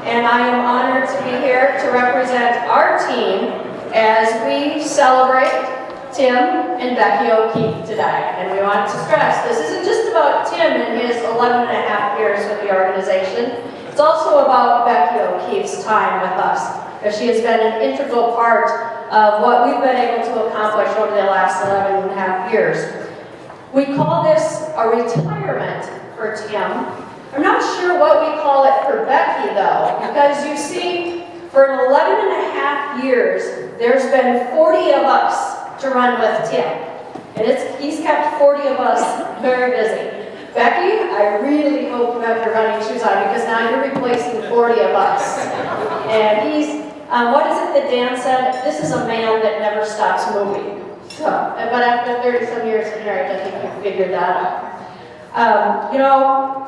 and I am honored to be here to represent our team as we celebrate Tim and Becky O'Keefe today. And we want to stress, this isn't just about Tim and his 11 and a half years with the organization. It's also about Becky O'Keefe's time with us, as she has been an integral part of what we've been able to accomplish over the last 11 and a half years. We call this a retirement for Tim. I'm not sure what we call it for Becky, though, because you see, for 11 and a half years, there's been 40 of us to run with Tim. And he's kept 40 of us very busy. Becky, I really hope you have your running shoes on, because now you're replacing 40 of us. And he's, what is it that Dan said? This is a man that never stops moving. So, but after 30-some years of marriage, I think we figured that out. You know,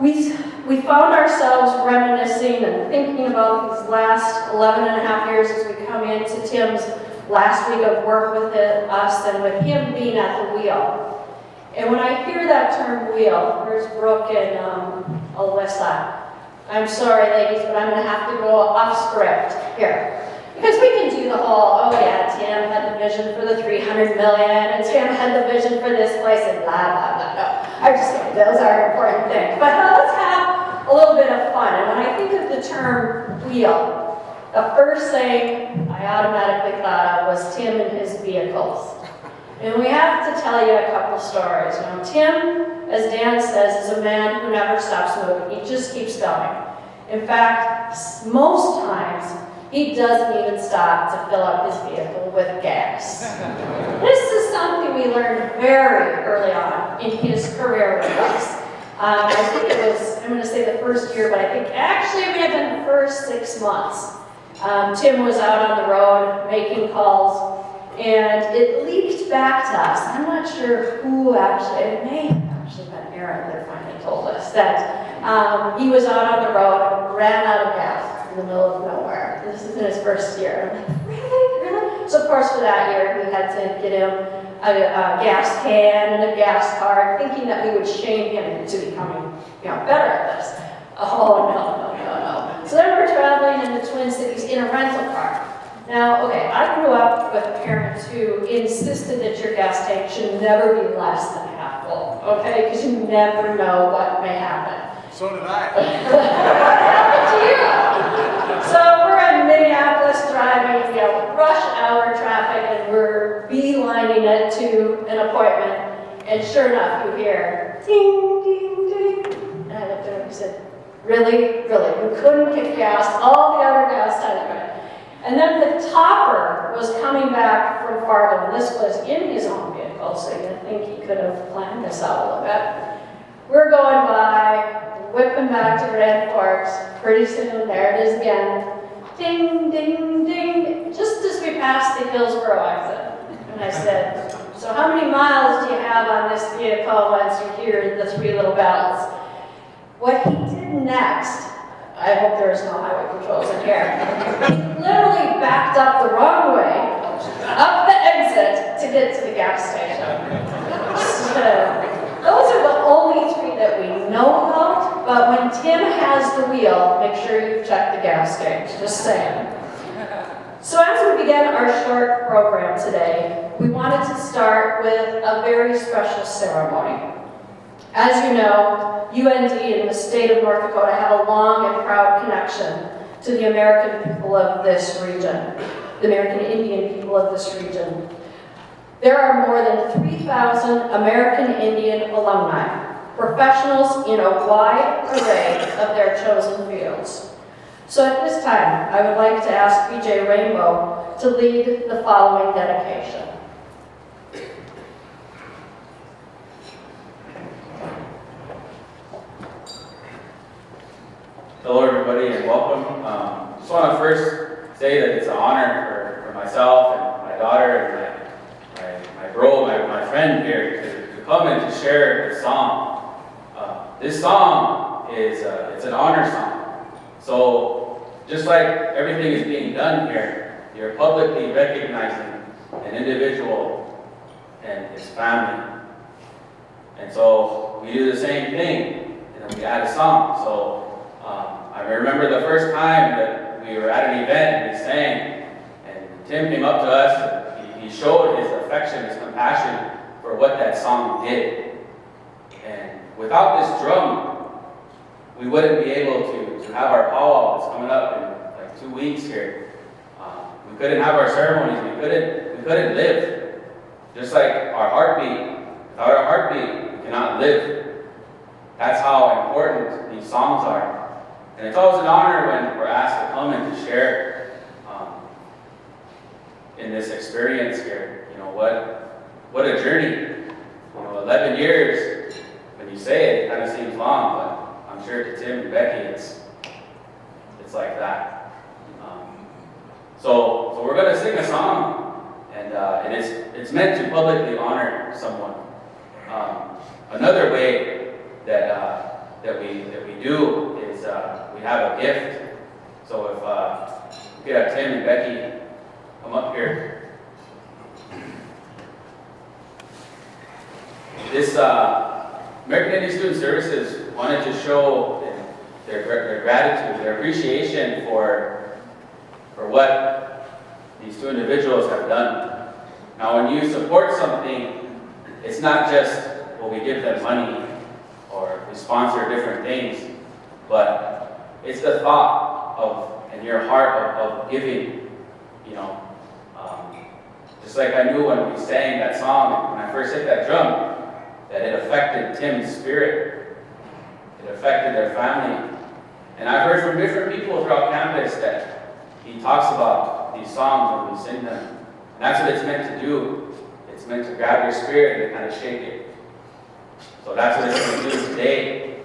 we found ourselves reminiscing and thinking about these last 11 and a half years as we come into Tim's last week of work with us and with him being at the wheel. And when I hear that term wheel, where's Brooke and Alyssa? I'm sorry, ladies, but I'm going to have to go off script here. Because we can do the whole, oh yeah, Tim had the vision for the $300 million, and Tim had the vision for this place, and blah, blah, blah. No, I'm just kidding. Those are important things. But let's have a little bit of fun. And when I think of the term wheel, the first thing I automatically thought of was Tim and his vehicles. And we have to tell you a couple stories. You know, Tim, as Dan says, is a man who never stops moving. He just keeps going. In fact, most times, he doesn't even stop to fill up his vehicle with gas. This is something we learned very early on in his career with us. I think it was, I'm going to say the first year, but I think actually it may have been the first 6 months. Tim was out on the road making calls, and it leaked back to us. I'm not sure who actually, it may have actually been Aaron that finally told us that he was out on the road, ran out of gas in the middle of nowhere. This is in his first year. I'm like, really? So of course for that year, we had to get him a gas can and a gas card, thinking that we would shame him into becoming, better at this. Oh, no. So then we're traveling in the Twin Cities in a rental car. Now, okay, I grew up with parents who insisted that your gas tank should never be less than half full, okay? Because you never know what may happen. So did I. To you. So we're in Minneapolis driving, rush hour traffic, and we're beelining it to an appointment. And sure enough, you hear ding, ding, ding. And I looked at him and said, really? We couldn't get gas, all the other gas tanks. And then the topper was coming back from Fargo, and this was in his own vehicle, so you'd think he could have planned this out a little bit. We're going by, whipping back to Grand Forks. Pretty soon, there it is again. Ding, ding, ding. Just as we passed the Hillsborough exit. And I said, so how many miles do you have on this vehicle once you hear the 3 little bells? What he did next, I hope there's no highway patrols in here, he literally backed up the wrong way, up the exit, to get to the gas station. So, those are the only 3 that we know about, but when Tim has the wheel, make sure you've checked the gas gauge, just saying. So as we begin our short program today, we wanted to start with a very special ceremony. As you know, UND and the state of North Dakota have a long and proud connection to the American people of this region, the American Indian people of this region. There are more than 3,000 American Indian alumni, professionals in a wide array of their chosen fields. So at this time, I would like to ask BJ Rainbow to lead the following dedication. Hello everybody and welcome. Just want to first say that it's an honor for myself and my daughter and my bro, my friend here to come and to share this song. This song is it's an honor song. So just like everything is being done here, you're publicly recognizing an individual and his family. And so we do the same thing, and then we add a song. So I I remember the first time that we were at an event and we sang, and Tim came up to us and he showed his affection, his compassion for what that song did. And without this drum, we wouldn't be able to have our powwow that's coming up in like 2 weeks here. We couldn't have our ceremonies. We couldn't live. Just like our heartbeat. Without our heartbeat, we cannot live. That's how important these songs are. And it's always an honor when we're asked to come and to share in this experience here. You know, what a journey. You know, 11 years, when you say it kind of seems long, but I'm sure to Tim and Becky, it's like that. So we're going to sing a song, and it's meant to publicly honor someone. Another way that we do is we have a gift. So if we could have Tim and Becky come up here. This American Indian Student Services wanted to show their gratitude, their appreciation for what these two individuals have done. Now, when you support something, it's not just, well, we give them money or we sponsor different things, but it's the thought of and your heart of giving, you know. Just like I knew when we sang that song, when I first hit that drum, that it affected Tim's spirit. It affected their family. And I've heard from different people throughout campus that he talks about these songs when we sing them. And that's what it's meant to do. It's meant to grab your spirit and kind of shake it. So that's what it's going to do today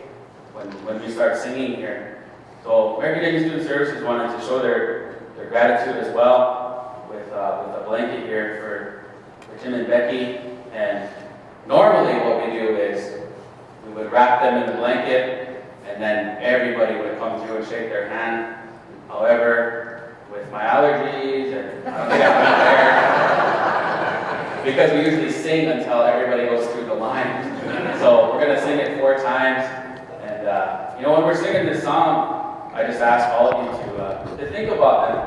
when we start singing here. So American Indian Student Services wanted to show their gratitude as well with a blanket here for Tim and Becky. And normally what we do is we would wrap them in the blanket and then everybody would come through and shake their hand. However, with my allergies and I don't think I'm prepared, because we usually sing until everybody goes through the line. So we're going to sing it 4 times. And you know, when we're singing this song, I just ask all of you to think about them.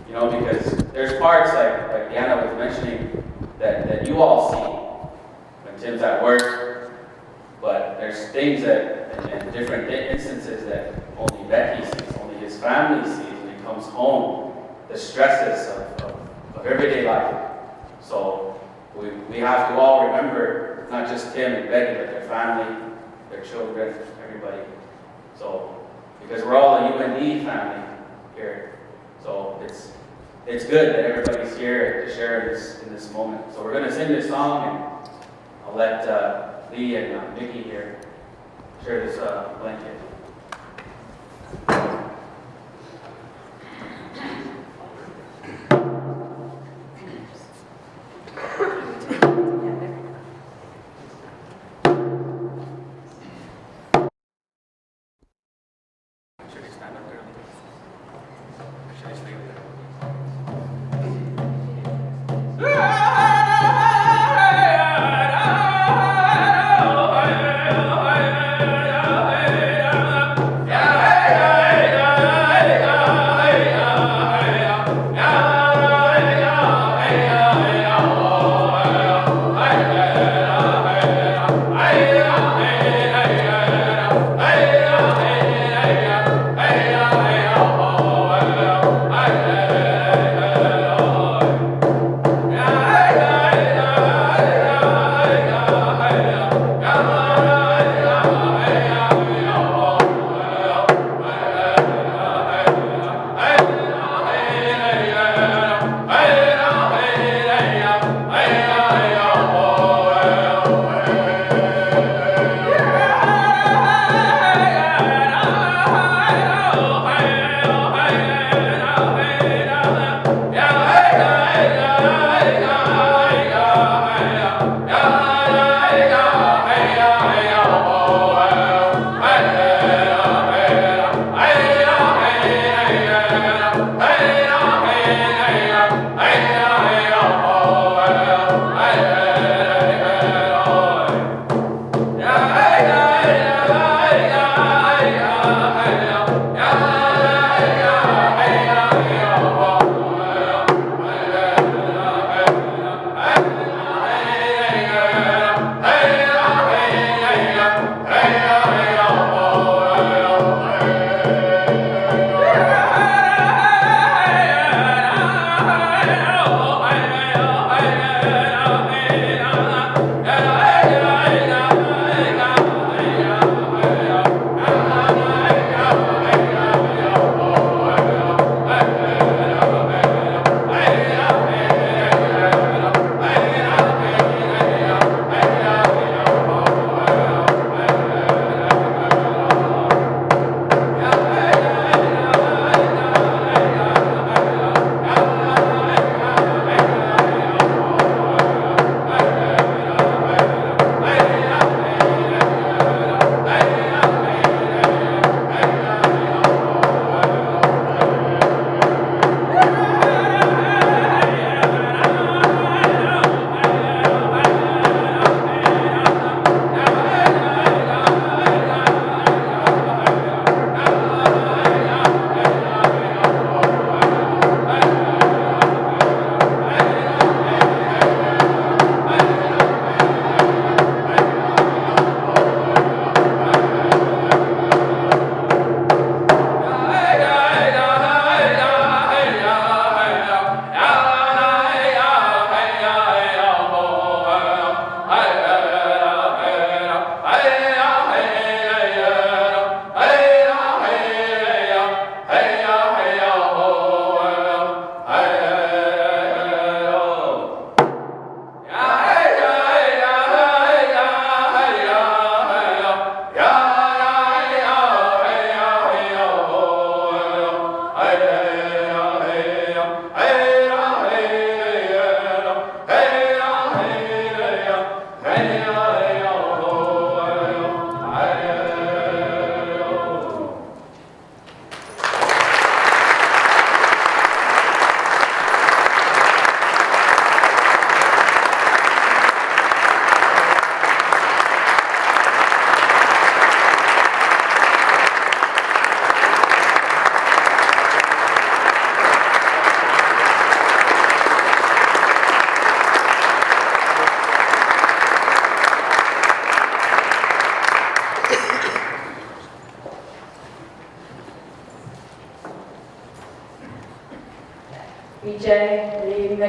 You know, because there's parts like Deanna was mentioning that you all see when Tim's at work, but there's things and different instances that only Becky sees, only his family sees when he comes home, the stresses of everyday life. So we have to all remember not just Tim and Becky, but their family, their children, everybody. So, because we're all a UND family here. So it's good that everybody's here to share in this moment. So we're going to sing this song, and I'll let Lee and Mickey here share this blanket.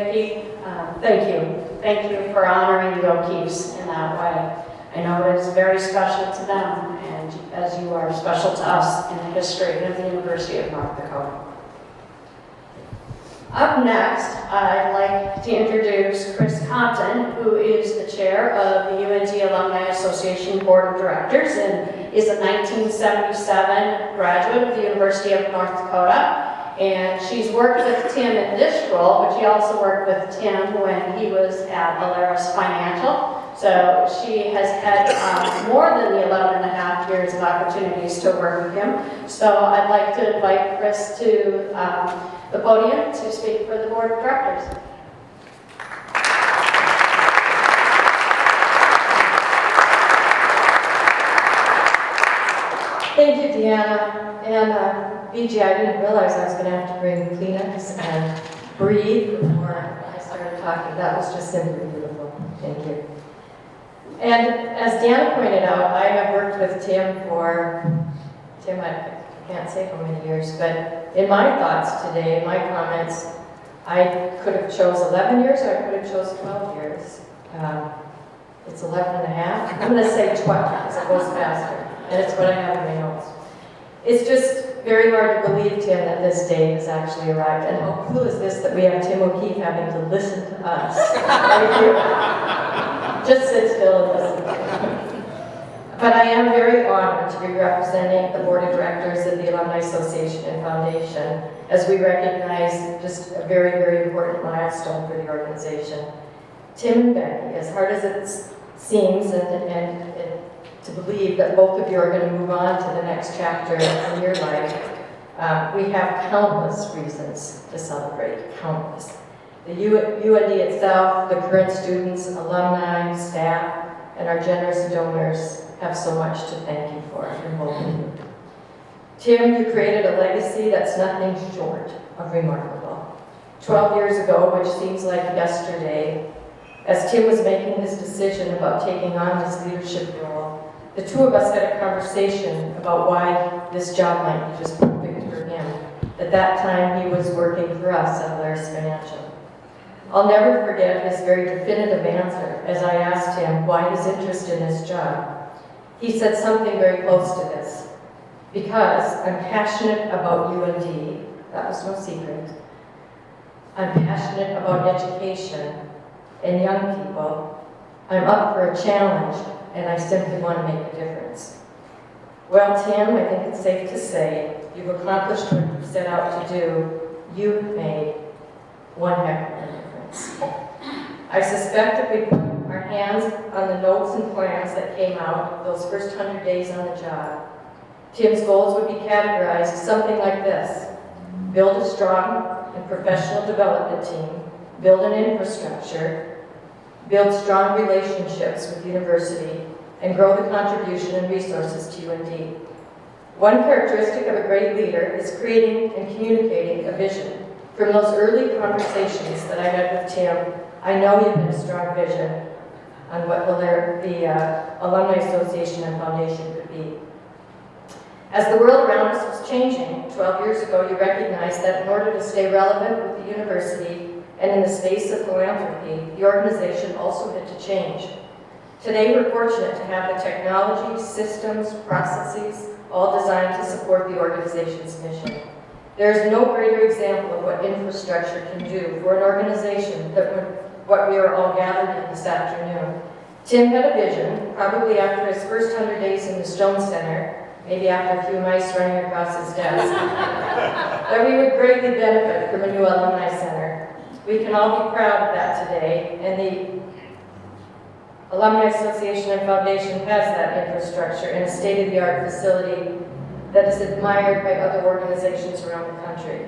Vicki, thank you. Thank you for honoring the O'Keefes in that way. I know it is very special to them, and as you are special to us in the history of the University of North Dakota. Up next, I'd like to introduce Chris Compton, who is the chair of the UNT Alumni Association Board of Directors and is a 1977 graduate of the University of North Dakota. And she's worked with Tim in this role, but she also worked with Tim when he was at Alaris Financial. So she has had more than the 11 and a half years of opportunities to work with him. So I'd like to invite Chris to the podium to speak for the Board of Directors. Thank you, Deanna. And BJ, I didn't realize I was going to have to bring Kleenex and breathe before I started talking. That was just simply beautiful. Thank you. And as Deanna pointed out, I have worked with Tim, I can't say how many years, but in my thoughts today, my comments, I could have chose 11 years or I could have chose 12 years. It's 11 and a half. I'm going to say 12 because it goes faster. And it's what I have in my notes. It's just very hard to believe, Tim, that this day has actually arrived. And how cool is this that we have Tim O'Keefe having to listen to us right here. Just sit still and listen. But I am very honored to be representing the Board of Directors of the Alumni Association and Foundation as we recognize just a very, very important milestone for the organization. Tim and Becky, as hard as it seems and to believe that both of you are going to move on to the next chapter in your life, we have countless reasons to celebrate, countless. The UND itself, the current students, alumni, staff, and our generous donors have so much to thank you for in both of you. Tim, you created a legacy that's nothing short of remarkable. 12 years ago, which seems like yesterday, as Tim was making his decision about taking on this leadership role, the two of us had a conversation about why this job might be just perfect for him. At that time, he was working for us at Alaris Financial. I'll never forget his very definitive answer as I asked him why his interest in this job. He said something very close to this. Because I'm passionate about UND, that was no secret. I'm passionate about education and young people. I'm up for a challenge, and I simply want to make a difference. Well, Tim, I think it's safe to say you've accomplished what you set out to do. You've made one heck of a difference. I suspect if we put our hands on the notes and plans that came out those first 100 days on the job, Tim's goals would be categorized as something like this: build a strong and professional development team, build an infrastructure, build strong relationships with university, and grow the contribution and resources to UND. One characteristic of a great leader is creating and communicating a vision. From those early conversations that I had with Tim, I know you had a strong vision on what the Alumni Association and Foundation could be. As the world around us was changing, 12 years ago, you recognized that in order to stay relevant with the university and in the space of philanthropy, the organization also had to change. Today, we're fortunate to have the technology, systems, processes, all designed to support the organization's mission. There is no greater example of what infrastructure can do for an organization than what we are all gathered in this afternoon. Tim had a vision, probably after his first 100 days in the Stone Center, maybe after a few mice running across his desk, that we would greatly benefit from a new alumni center. We can all be proud of that today, and the Alumni Association and Foundation has that infrastructure in a state-of-the-art facility that is admired by other organizations around the country.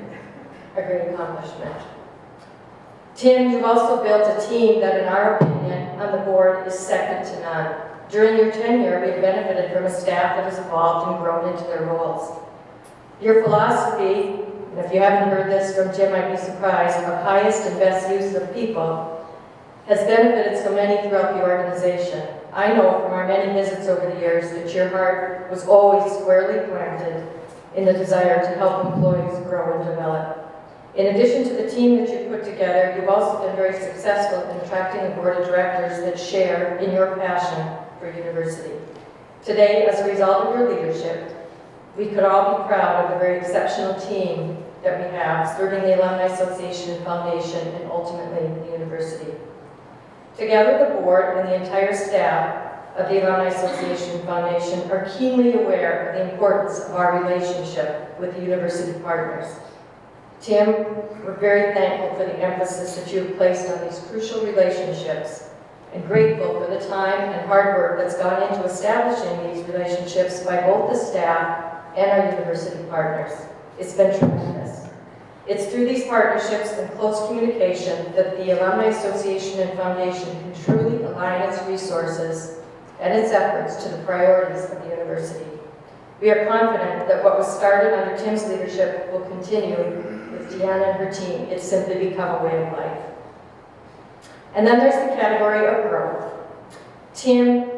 A great accomplishment. Tim, you've also built a team that, in our opinion, on the board is second to none. During your tenure, we've benefited from a staff that has evolved and grown into their roles. Your philosophy, and if you haven't heard this from Tim, I'd be surprised, of highest and best use of people has benefited so many throughout the organization. I know from our many visits over the years that your heart was always squarely planted in the desire to help employees grow and develop. In addition to the team that you put together, you've also been very successful in attracting a board of directors that share in your passion for university. Today, as a result of your leadership, we could all be proud of the very exceptional team that we have serving the Alumni Association and Foundation and ultimately the university. Together, the board and the entire staff of the Alumni Association and Foundation are keenly aware of the importance of our relationship with the university partners. Tim, we're very thankful for the emphasis that you have placed on these crucial relationships and grateful for the time and hard work that's gone into establishing these relationships by both the staff and our university partners. It's been tremendous. It's through these partnerships and close communication that the Alumni Association and Foundation can truly align its resources and its efforts to the priorities of the university. We are confident that what was started under Tim's leadership will continue with Deanna and her team. It's simply become a way of life. And then there's the category of growth. Tim,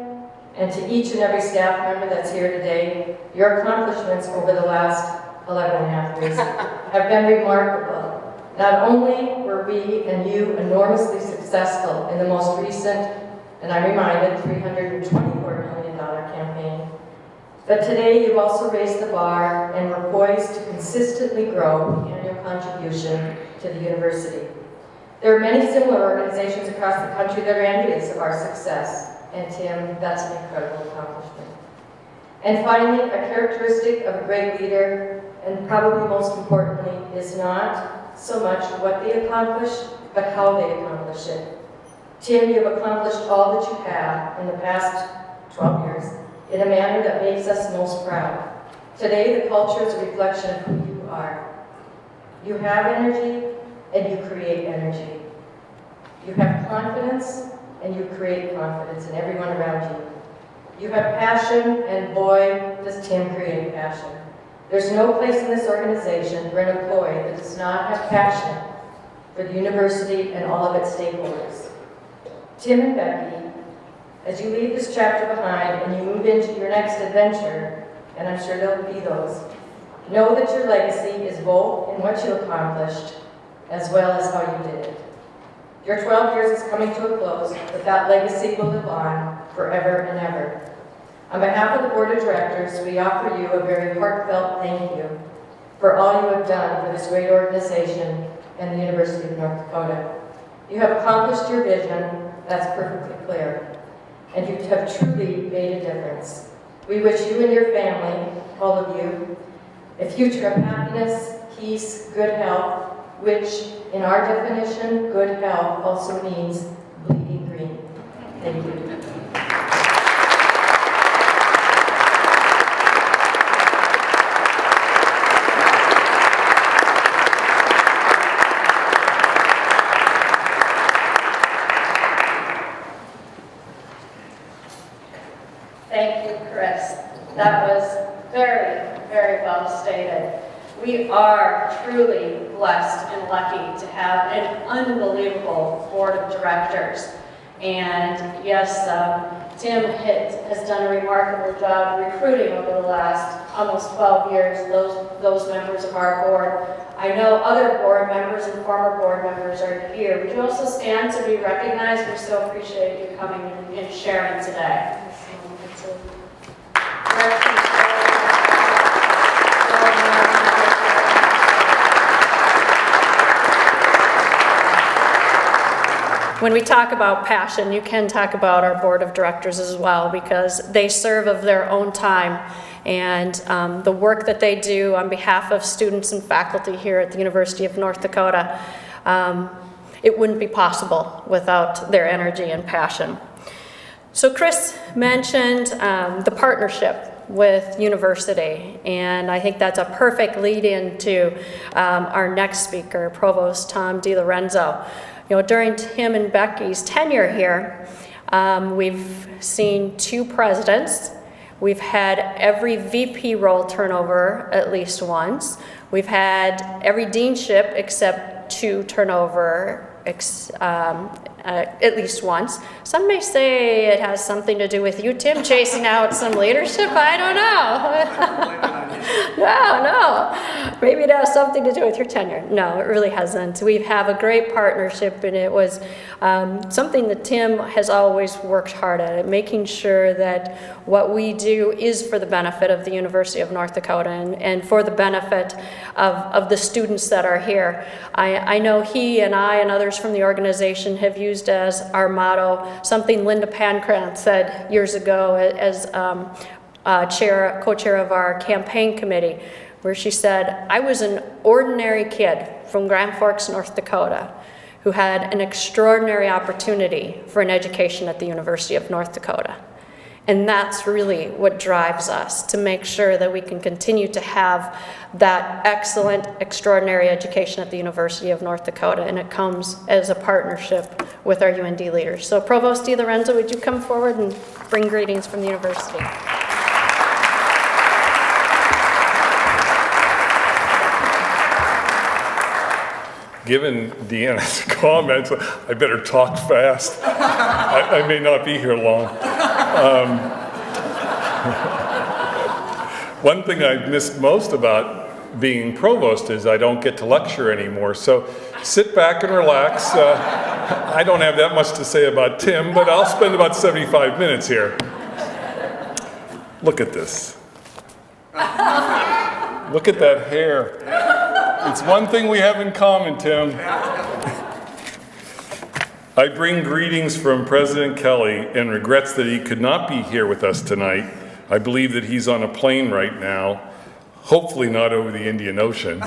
and to each and every staff member that's here today, your accomplishments over the last 11 and a half years have been remarkable. Not only were we and you enormously successful in the most recent, and I'm reminded, $324 million campaign, but today you've also raised the bar and we're poised to consistently grow the annual contribution to the university. There are many similar organizations across the country that are envious of our success, and Tim, that's an incredible accomplishment. And finally, a characteristic of a great leader, and probably most importantly, is not so much what they accomplish, but how they accomplish it. Tim, you've accomplished all that you have in the past 12 years in a manner that makes us most proud. Today, the culture is a reflection of who you are. You have energy, and you create energy. You have confidence, and you create confidence in everyone around you. You have passion, and boy, does Tim create passion. There's no place in this organization for an employee that does not have passion for the university and all of its stakeholders. Tim and Becky, as you leave this chapter behind and you move into your next adventure, and I'm sure there'll be those, know that your legacy is both in what you accomplished as well as how you did it. Your 12 years is coming to a close, but that legacy will live on forever and ever. On behalf of the Board of Directors, we offer you a very heartfelt thank you for all you have done for this great organization and the University of North Dakota. You have accomplished your vision, that's perfectly clear, and you have truly made a difference. We wish you and your family, all of you, a future of happiness, peace, good health, which, in our definition, good health also means bleeding green. Thank you. Thank you, Chris. That was very, very well stated. We are truly blessed and lucky to have an unbelievable board of directors. And yes, Tim has done a remarkable job recruiting over the last almost 12 years those members of our board. I know other board members and former board members are here. Would you also stand to be recognized? We so appreciate you coming and sharing today. When we talk about passion, you can talk about our board of directors as well, because they serve of their own time, and the work that they do on behalf of students and faculty here at the University of North Dakota, it wouldn't be possible without their energy and passion. So Chris mentioned the partnership with university, and I think that's a perfect lead-in to our next speaker, Provost Tom DiLorenzo. You know, during Tim and Becky's tenure here, we've seen 2 presidents. We've had every VP role turnover at least once. We've had every deanship except 2 turnover at least once. Some may say it has something to do with you, Tim, chasing out some leadership. I don't know. No. Maybe it has something to do with your tenure. No, it really hasn't. We have a great partnership, and it was something that Tim has always worked hard at, making sure that what we do is for the benefit of the University of North Dakota and for the benefit of the students that are here. I know he and I and others from the organization have used as our motto something Linda Pancrantz said years ago as co-chair of our campaign committee, where she said, I was an ordinary kid from Grand Forks, North Dakota, who had an extraordinary opportunity for an education at the University of North Dakota. And that's really what drives us, to make sure that we can continue to have that excellent, extraordinary education at the University of North Dakota, and it comes as a partnership with our UND leaders. So Provost DiLorenzo, would you come forward and bring greetings from the university? Given Deanna's comments, I better talk fast. I may not be here long. One thing I've missed most about being provost is I don't get to lecture anymore. So sit back and relax. I don't have that much to say about Tim, but I'll spend about 75 minutes here. Look at this. Look at that hair. It's one thing we have in common, Tim. I bring greetings from President Kelly and regrets that he could not be here with us tonight. I believe that he's on a plane right now, hopefully not over the Indian Ocean.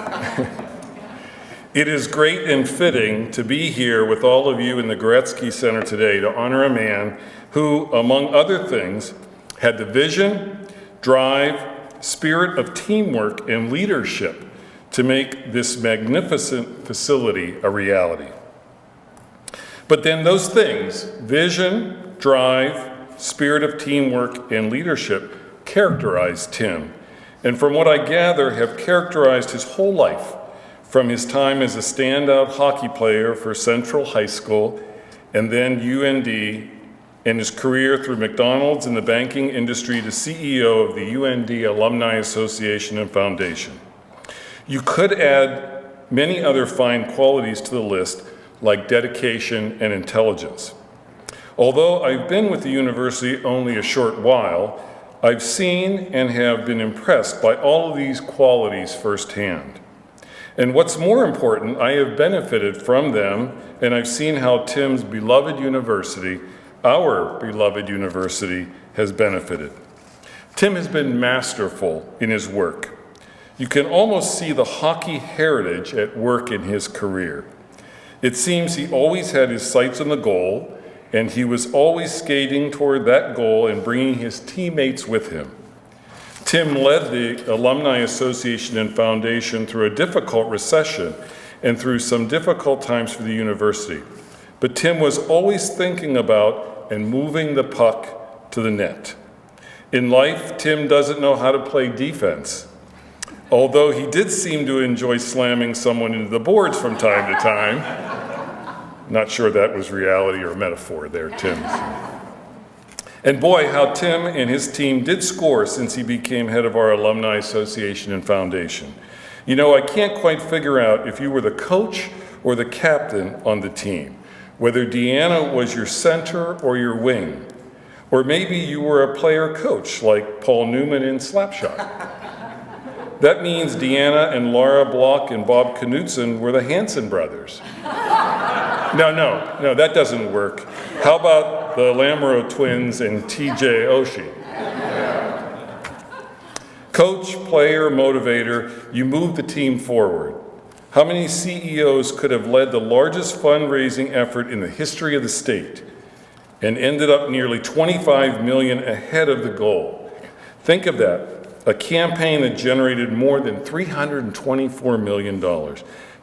It is great and fitting to be here with all of you in the Goretzky Center today to honor a man who, among other things, had the vision, drive, spirit of teamwork, and leadership to make this magnificent facility a reality. But then those things, vision, drive, spirit of teamwork, and leadership, characterized Tim, and from what I gather, have characterized his whole life, from his time as a standout hockey player for Central High School, and then UND, and his career through McDonald's in the banking industry to CEO of the UND Alumni Association and Foundation. You could add many other fine qualities to the list, like dedication and intelligence. Although I've been with the university only a short while, I've seen and have been impressed by all of these qualities firsthand. And what's more important, I have benefited from them, and I've seen how Tim's beloved university, our beloved university, has benefited. Tim has been masterful in his work. You can almost see the hockey heritage at work in his career. It seems he always had his sights on the goal, and he was always skating toward that goal and bringing his teammates with him. Tim led the Alumni Association and Foundation through a difficult recession and through some difficult times for the university. But Tim was always thinking about and moving the puck to the net. In life, Tim doesn't know how to play defense, although he did seem to enjoy slamming someone into the boards from time to time. Not sure that was reality or metaphor there, Tim. And boy, how Tim and his team did score since he became head of our Alumni Association and Foundation. You know, I can't quite figure out if you were the coach or the captain on the team, whether Deanna was your center or your wing, or maybe you were a player coach like Paul Newman in Slapshot. That means Deanna and Laura Block and Bob Knutson were the Hanson brothers. No, that doesn't work. How about the Lamoureux twins and TJ Oshie? Coach, player, motivator, you move the team forward. How many CEOs could have led the largest fundraising effort in the history of the state and ended up nearly 25 million ahead of the goal? Think of that. A campaign that generated more than $324 million.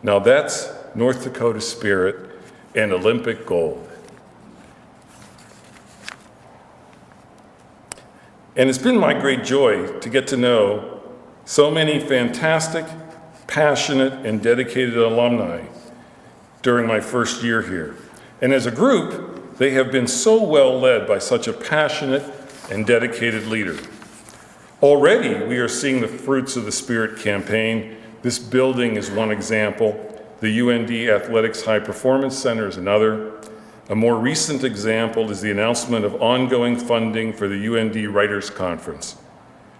Now that's North Dakota spirit and Olympic gold. And it's been my great joy to get to know so many fantastic, passionate, and dedicated alumni during my first year here. And as a group, they have been so well led by such a passionate and dedicated leader. Already, we are seeing the fruits of the Spirit campaign. This building is one example. The UND Athletics High Performance Center is another. A more recent example is the announcement of ongoing funding for the UND Writers Conference.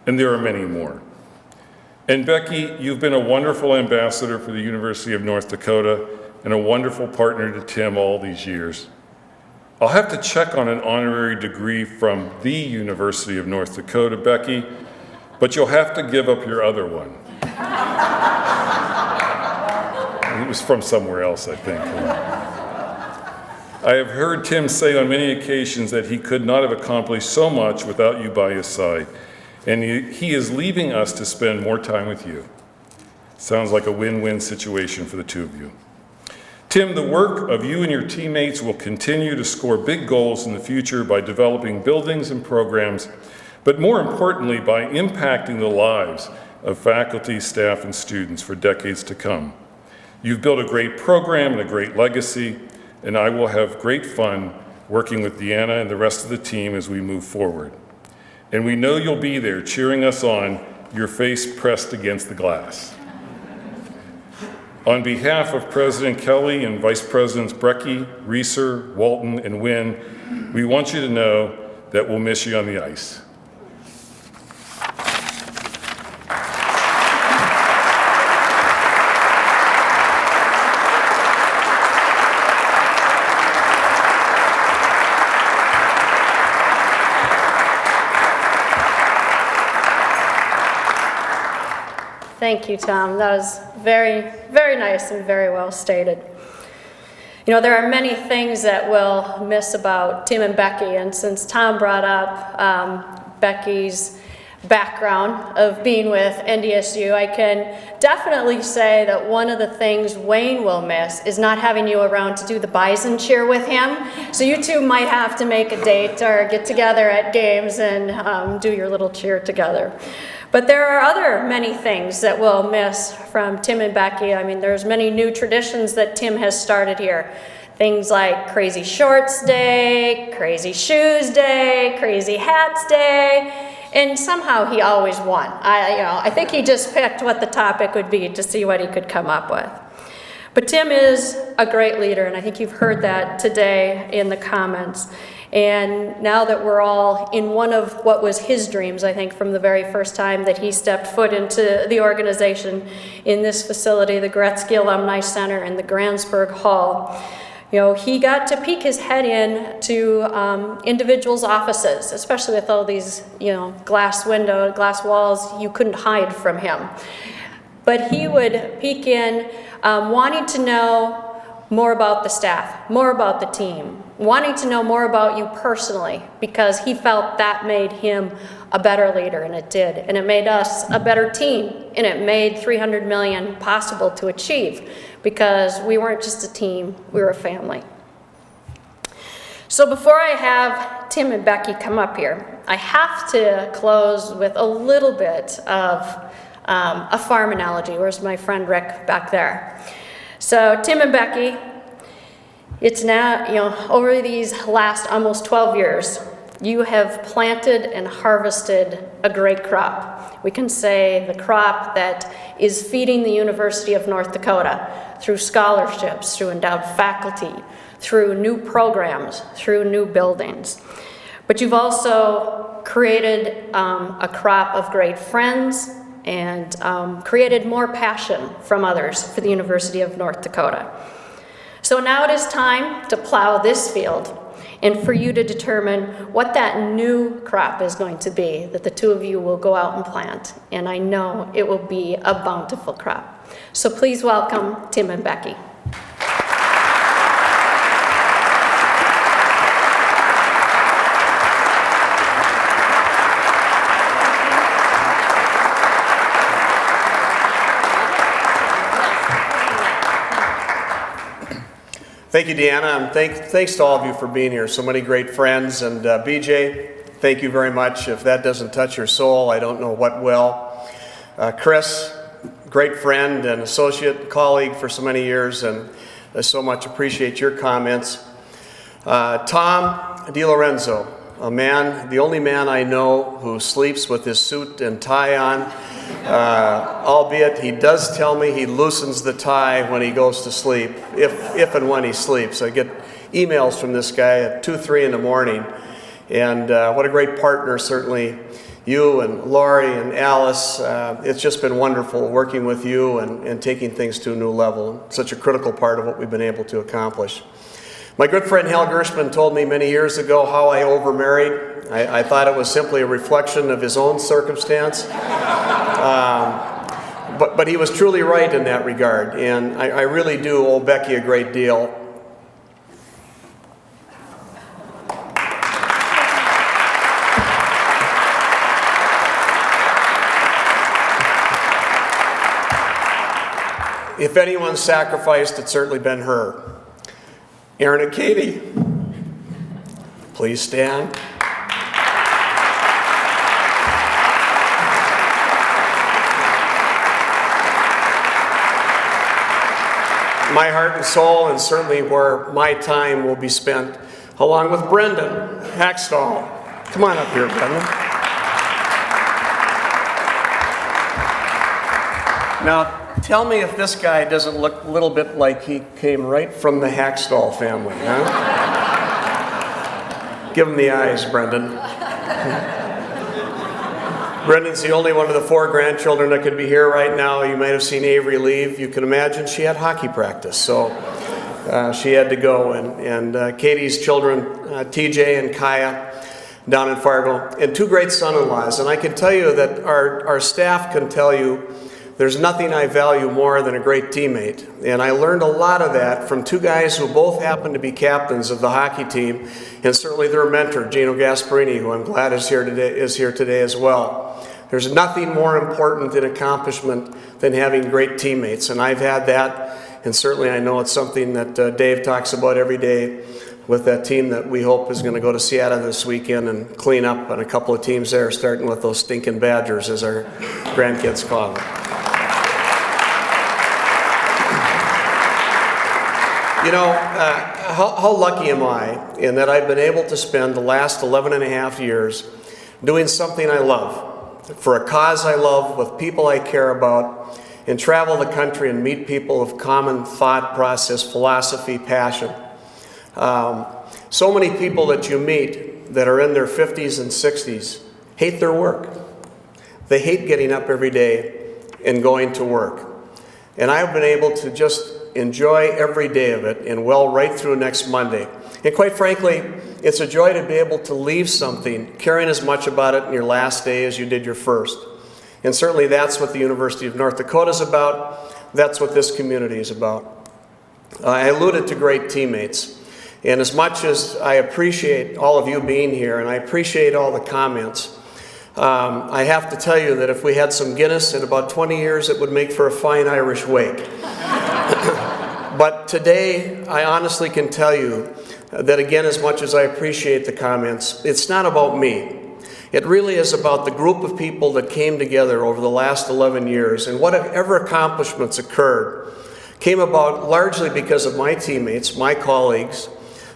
And there are many more. And Becky, you've been a wonderful ambassador for the University of North Dakota and a wonderful partner to Tim all these years. I'll have to check on an honorary degree from the University of North Dakota, Becky, but you'll have to give up your other one. It was from somewhere else, I think. I have heard Tim say on many occasions that he could not have accomplished so much without you by his side, and he is leaving us to spend more time with you. Sounds like a win-win situation for the two of you. Tim, the work of you and your teammates will continue to score big goals in the future by developing buildings and programs, but more importantly, by impacting the lives of faculty, staff, and students for decades to come. You've built a great program and a great legacy, and I will have great fun working with Deanna and the rest of the team as we move forward. And we know you'll be there cheering us on, your face pressed against the glass. On behalf of President Kelly and Vice Presidents Brecky, Reeser, Walton, and Wynn, we want you to know that we'll miss you on the ice. Thank you, Tom. That was very, very nice and very well stated. You know, there are many things that we'll miss about Tim and Becky, and since Tom brought up Becky's background of being with NDSU, I can definitely say that one of the things Wayne will miss is not having you around to do the Bison cheer with him. So you two might have to make a date or get together at games and do your little cheer together. But there are other many things that we'll miss from Tim and Becky. I mean, there's many new traditions that Tim has started here. Things like Crazy Shorts Day, Crazy Shoes Day, Crazy Hats Day, and somehow he always won. I think he just picked what the topic would be to see what he could come up with. But Tim is a great leader, and I think you've heard that today in the comments. And now that we're all in one of what was his dreams, I think, from the very first time that he stepped foot into the organization in this facility, the Gretzky Alumni Center and the Gransburg Hall, you know, he got to peek his head in to individuals' offices, especially with all these, you know, glass walls. You couldn't hide from him. But he would peek in, wanting to know more about the staff, more about the team, wanting to know more about you personally, because he felt that made him a better leader, and it did. And it made us a better team, and it made $300 million possible to achieve, because we weren't just a team, we were a family. So before I have Tim and Becky come up here, I have to close with a little bit of a farm analogy. Where's my friend Rick back there? So Tim and Becky, it's now, you know, over these last almost 12 years, you have planted and harvested a great crop. We can say the crop that is feeding the University of North Dakota through scholarships, through endowed faculty, through new programs, through new buildings. But you've also created a crop of great friends and created more passion from others for the University of North Dakota. So now it is time to plow this field and for you to determine what that new crop is going to be that the two of you will go out and plant. And I know it will be a bountiful crop. So please welcome Tim and Becky. Thank you, Deanna, and thanks to all of you for being here. So many great friends, and BJ, thank you very much. If that doesn't touch your soul, I don't know what will. Chris, great friend and associate colleague for so many years, and I so much appreciate your comments. Tom DiLorenzo, a man, the only man I know who sleeps with his suit and tie on, albeit he does tell me he loosens the tie when he goes to sleep, if and when he sleeps. I get emails from this guy at 2, 3 in the morning, and what a great partner, certainly. You and Laurie and Alice, it's just been wonderful working with you and taking things to a new level. Such a critical part of what we've been able to accomplish. My good friend Hal Gershman told me many years ago how I overmarried. I thought it was simply a reflection of his own circumstance. But he was truly right in that regard, and I really do owe Becky a great deal. If anyone's sacrificed, it's certainly been her. Aaron and Katie, please stand. My heart and soul, and certainly where my time will be spent, along with Brendan Hackstall. Come on up here, Brendan. Now, tell me if this guy doesn't look a little bit like he came right from the Hackstall family, huh? Give him the eyes, Brendan. Brendan's the only one of the 4 grandchildren that could be here right now. You might have seen Avery leave. You can imagine she had hockey practice, so she had to go. And Katie's children, TJ and Kaya, down in Fargo, and 2 great son-in-laws. And I can tell you that our staff can tell you there's nothing I value more than a great teammate. And I learned a lot of that from 2 guys who both happen to be captains of the hockey team, and certainly their mentor, Gino Gasparini, who I'm glad is here today as well. There's nothing more important in accomplishment than having great teammates, and I've had that, and certainly I know it's something that Dave talks about every day with that team that we hope is going to go to Seattle this weekend and clean up on a couple of teams there, starting with those stinking Badgers, as our grandkids call them. You know, how lucky am I in that I've been able to spend the last 11 and a half years doing something I love, for a cause I love, with people I care about, and travel the country and meet people of common thought process, philosophy, passion. So many people that you meet that are in their 50s and 60s hate their work. They hate getting up every day and going to work. And I've been able to just enjoy every day of it, and well right through next Monday. And quite frankly, it's a joy to be able to leave something caring as much about it in your last day as you did your first. And certainly that's what the University of North Dakota is about. That's what this community is about. I alluded to great teammates. And as much as I appreciate all of you being here, and I appreciate all the comments, I have to tell you that if we had some Guinness in about 20 years, it would make for a fine Irish wake. But today, I honestly can tell you that, again, as much as I appreciate the comments, it's not about me. It really is about the group of people that came together over the last 11 years, and whatever accomplishments occurred came about largely because of my teammates, my colleagues,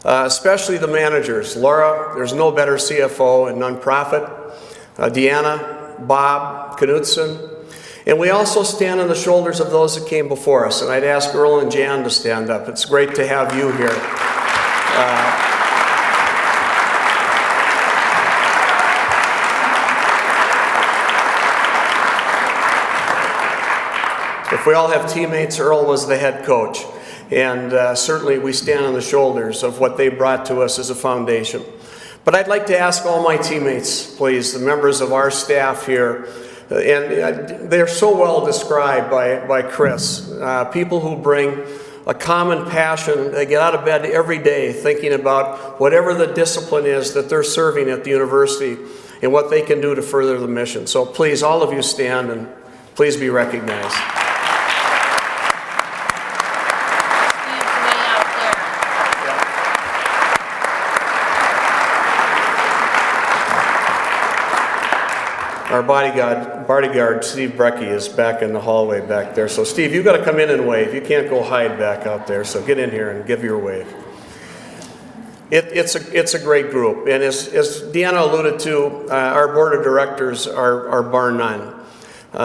especially the managers. Laura, there's no better CFO in nonprofit. Deanna, Bob, Knudsen. And we also stand on the shoulders of those that came before us. And I'd ask Earl and Jan to stand up. It's great to have you here. If we all have teammates, Earl was the head coach. And certainly we stand on the shoulders of what they brought to us as a foundation. But I'd like to ask all my teammates, please, the members of our staff here, and they're so well described by Chris, people who bring a common passion. They get out of bed every day thinking about whatever the discipline is that they're serving at the university and what they can do to further the mission. So please, all of you stand and please be recognized. Our bodyguard, Steve Brecky, is back in the hallway back there. So Steve, you've got to come in and wave. You can't go hide back out there, so get in here and give your wave. It's a great group, and as Deanna alluded to, our board of directors are bar none.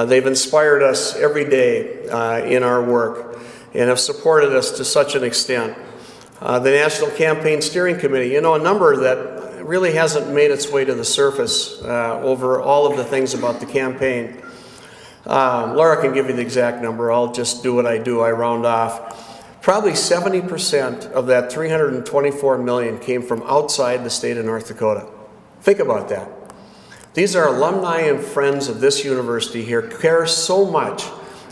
They've inspired us every day in our work and have supported us to such an extent. The National Campaign Steering Committee, a number that really hasn't made its way to the surface over all of the things about the campaign. Laura can give you the exact number. I'll just do what I do. I round off. Probably 70% of that $324 million came from outside the state of North Dakota. Think about that. These are alumni and friends of this university here, care so much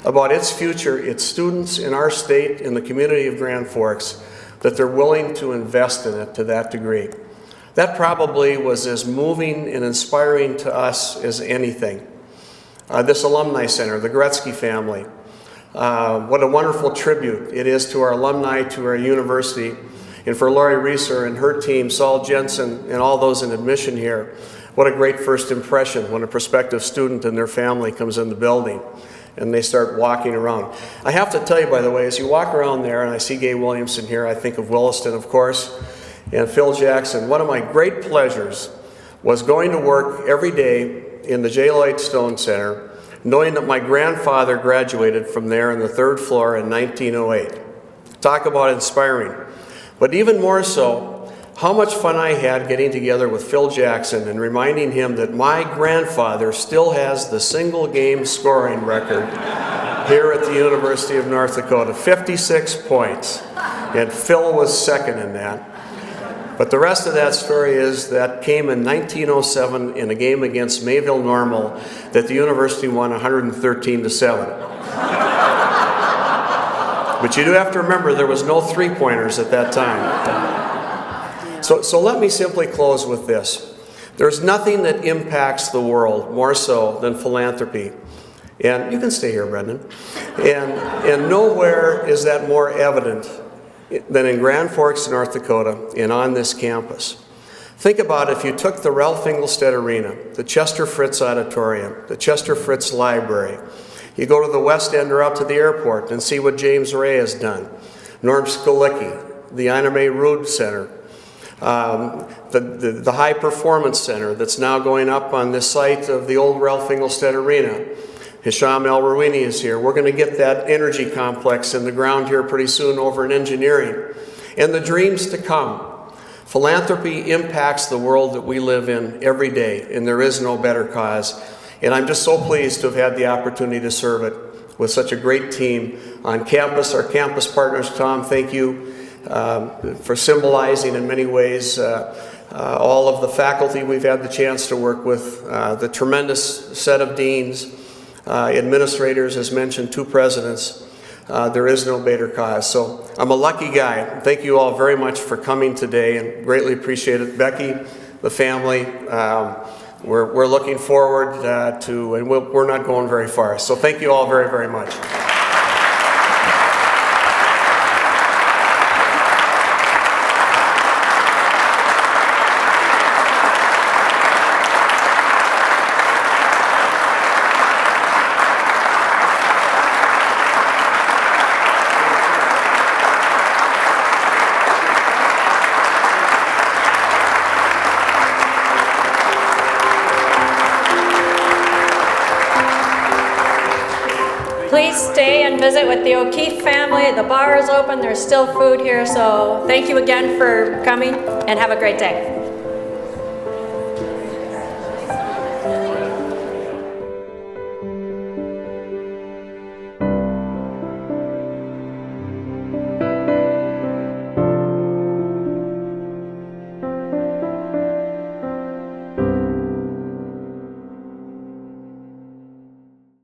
about its future, its students in our state, in the community of Grand Forks, that they're willing to invest in it to that degree. That probably was as moving and inspiring to us as anything. This Alumni Center, the Gretzky family, what a wonderful tribute it is to our alumni, to our university, and for Lori Reeser and her team, Saul Jensen, and all those in admission here. What a great first impression when a prospective student and their family comes in the building and they start walking around. I have to tell you, by the way, as you walk around there, and I see Gay Williamson here, I think of Williston, of course, and Phil Jackson. One of my great pleasures was going to work every day in the J. Lloyd Stone Center, knowing that my grandfather graduated from there on the 3rd floor in 1908. Talk about inspiring. But even more so, how much fun I had getting together with Phil Jackson and reminding him that my grandfather still has the single game scoring record here at the University of North Dakota, 56 points. And Phil was second in that. But the rest of that story is that came in 1907 in a game against Mayville Normal that the university won 113-7. But you do have to remember there was no three-pointers at that time. So let me simply close with this. There's nothing that impacts the world more so than philanthropy. And you can stay here, Brendan. And nowhere is that more evident than in Grand Forks, North Dakota, and on this campus. Think about if you took the Ralph Engelstad Arena, the Chester Fritz Auditorium, the Chester Fritz Library, you go to the West End or out to the airport and see what James Ray has done, Norm Skolicki, the Ina May Rood Center, the High Performance Center that's now going up on the site of the old Ralph Engelstad Arena. Hisham El-Rouini is here. We're going to get that energy complex in the ground here pretty soon over in engineering. And the dreams to come. Philanthropy impacts the world that we live in every day, and there is no better cause. And I'm just so pleased to have had the opportunity to serve it with such a great team on campus. Our campus partners, Tom, thank you for symbolizing in many ways all of the faculty we've had the chance to work with, the tremendous set of deans, administrators, as mentioned, 2 presidents. There is no better cause. So I'm a lucky guy. Thank you all very much for coming today and greatly appreciate it. Becky, the family, we're looking forward to, and we're not going very far. So thank you all very, very much. Please stay and visit with the O'Keefe family. The bar is open. There's still food here. So thank you again for coming and have a great day.